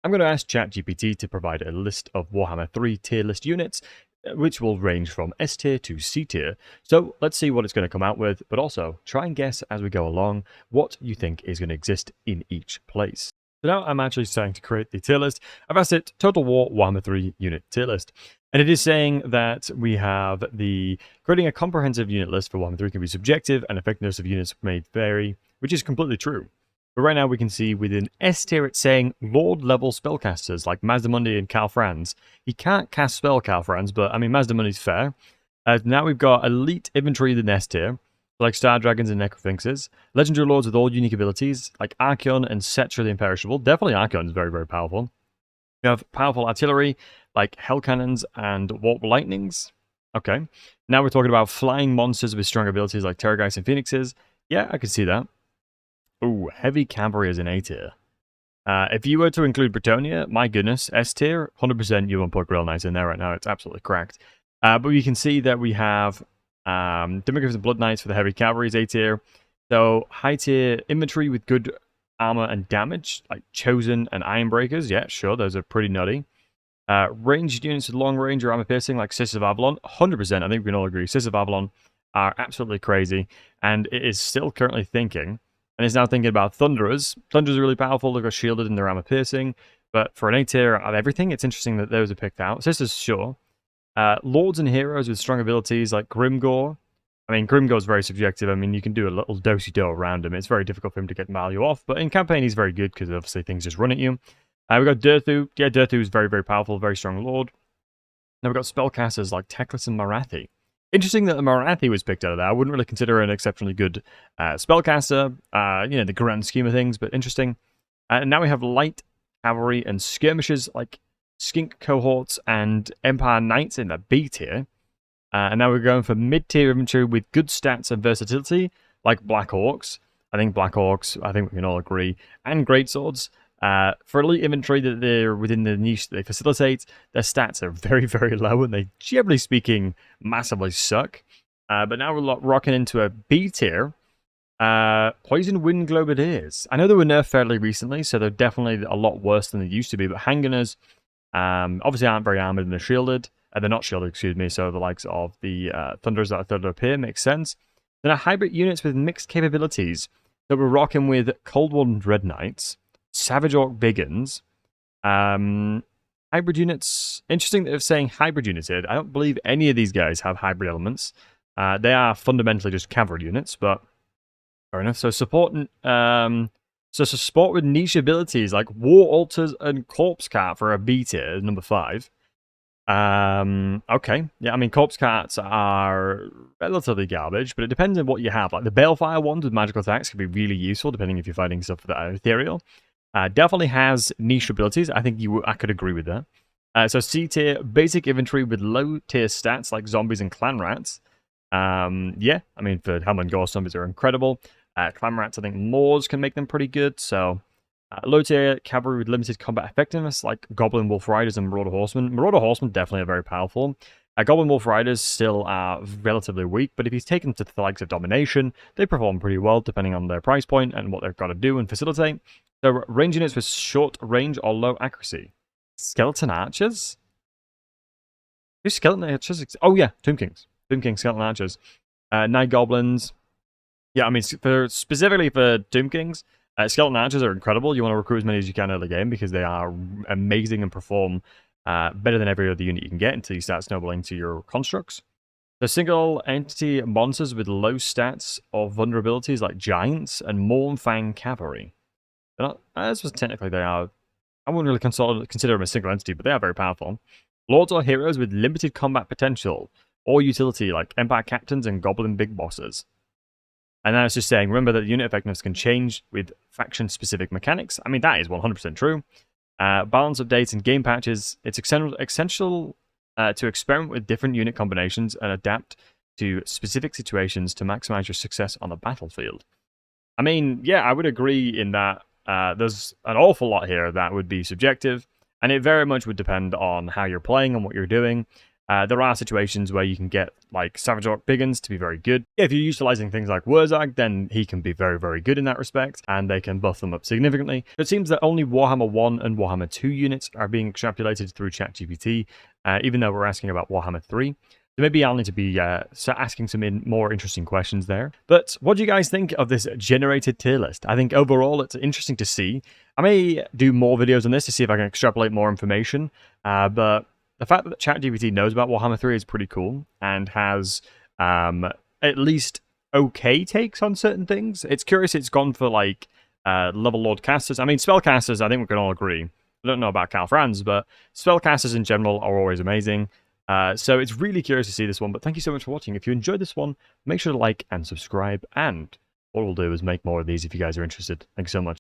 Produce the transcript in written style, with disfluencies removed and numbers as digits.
I'm going to ask Chat GPT to provide a list of Warhammer 3 tier list units, which will range from S tier to C tier. So let's see what it's going to come out with, but also try and guess as we go along what you think is going to exist in each place. So now I'm actually starting to create the tier list. I've asked it Total War Warhammer 3 unit tier list. And it is saying that we have creating a comprehensive unit list for Warhammer 3 can be subjective and effectiveness of units may vary, which is completely true. But right now we can see within S tier it's saying Lord level spellcasters like Mazdamundi and Cal Franz. He can't cast spell Cal Franz, but I mean Mazdamundi's fair. Now we've got elite infantry in S tier, like Star Dragons and Necrophinxes. Legendary Lords with all unique abilities, like Archeon and Cetra the Imperishable. Definitely Archeon is very, very powerful. We have powerful artillery, like Hell Cannons and Warp Lightnings. Okay. Now we're talking about flying monsters with strong abilities like Terrorgeists and Phoenixes. Yeah, I can see that. Ooh, heavy cavalry is in A tier. If you were to include Bretonia, my goodness, S tier, 100% you won't put Grill Knights in there right now. It's absolutely cracked. But you can see that we have Demogryphs and Blood Knights for the heavy cavalry is A tier. So high tier infantry with good armor and damage, like Chosen and Ironbreakers. Yeah, sure, those are pretty nutty. Ranged units with long range or armor piercing, like Sisters of Avalon, 100%. I think we can all agree. Sisters of Avalon are absolutely crazy, and it is still currently thinking. And it's now thinking about Thunderers. Thunderers are really powerful. They've got shielded and their armor piercing. But for an A tier of everything, it's interesting that those are picked out. Sisters, sure. Lords and heroes with strong abilities like Grimgore. I mean, Grimgore's very subjective. I mean, you can do a little do-si-do around him. It's very difficult for him to get value off. But in campaign, he's very good because obviously things just run at you. We've got Durthu. Yeah, Durthu is very, very powerful, very strong lord. Now we've got spellcasters like Teclis and Marathi. Interesting that the Marathi was picked out of that. I wouldn't really consider an exceptionally good spellcaster, the grand scheme of things, but interesting. And now we have light cavalry and skirmishers like Skink cohorts and Empire Knights in the B tier. And now we're going for mid-tier infantry with good stats and versatility, like Black Orcs. I think we can all agree. And Greatswords. For elite infantry, that they're within the niche that they facilitate, their stats are very, very low, and they, generally speaking, massively suck. But now we're rocking into a B tier. Poison Wind Globadiers. I know they were nerfed fairly recently, so they're definitely a lot worse than they used to be, but handgunners obviously aren't very armored and they're shielded. They're not shielded, excuse me, so the likes of the Thunderers that are third up here makes sense. Then are hybrid units with mixed capabilities. So we're rocking with Cold War and Red Knights, Savage Orc Biggins, hybrid units. Interesting that they're saying hybrid units here. I don't believe any of these guys have hybrid elements. They are fundamentally just cavalry units, but fair enough. So support with niche abilities like War Altars and Corpse Cart for a B tier, number 5. Okay. Yeah, I mean, Corpse Carts are relatively garbage, but it depends on what you have. Like the Balefire ones with magical attacks can be really useful, depending if you're fighting stuff that are ethereal. Definitely has niche abilities. I think I could agree with that. So C tier, basic infantry with low tier stats like zombies and clan rats. Yeah, I mean, for Helm and Gore, zombies are incredible. Clan rats, I think Moors can make them pretty good, so... low tier cavalry with limited combat effectiveness, like Goblin Wolf Riders and Marauder Horsemen. Marauder Horsemen definitely are very powerful. Goblin Wolf Riders still are relatively weak, but if you take them to the likes of Domination, they perform pretty well depending on their price point and what they've got to do and facilitate. So range units with short range or low accuracy. Skeleton Archers? Who's Skeleton Archers? Oh yeah, Tomb Kings. Tomb Kings, Skeleton Archers. Night Goblins. Yeah, I mean, specifically for Tomb Kings, Skeleton Archers are incredible. You want to recruit as many as you can early game because they are amazing and perform better than every other unit you can get until you start snowballing to your constructs. The single entity monsters with low stats or vulnerabilities like Giants and Mornfang Cavalry. As technically they are, I wouldn't really consider them a single entity, but they are very powerful. Lords or heroes with limited combat potential or utility like Empire Captains and Goblin Big Bosses. And now it's just saying, remember that unit effectiveness can change with faction-specific mechanics. I mean, that is 100% true. Balance updates and game patches. It's essential to experiment with different unit combinations and adapt to specific situations to maximize your success on the battlefield. I mean, yeah, I would agree in that there's an awful lot here that would be subjective, and it very much would depend on how you're playing and what you're doing. There are situations where you can get like Savage Orc Biggins to be very good. If you're utilizing things like Wurzag, then he can be very, very good in that respect, and they can buff them up significantly. It seems that only Warhammer 1 and Warhammer 2 units are being extrapolated through Chat GPT, even though we're asking about Warhammer 3. So maybe I'll need to be asking some more interesting questions there. But what do you guys think of this generated tier list? I think overall it's interesting to see. I may do more videos on this to see if I can extrapolate more information, but the fact that ChatGPT knows about Warhammer 3 is pretty cool and has at least okay takes on certain things. It's curious it's gone for like level Lord casters. I mean, spellcasters, I think we can all agree. I don't know about Cal Franz, but spellcasters in general are always amazing. So it's really curious to see this one, but thank you so much for watching. If you enjoyed this one, make sure to like and subscribe, and what we'll do is make more of these if you guys are interested. Thank you so much.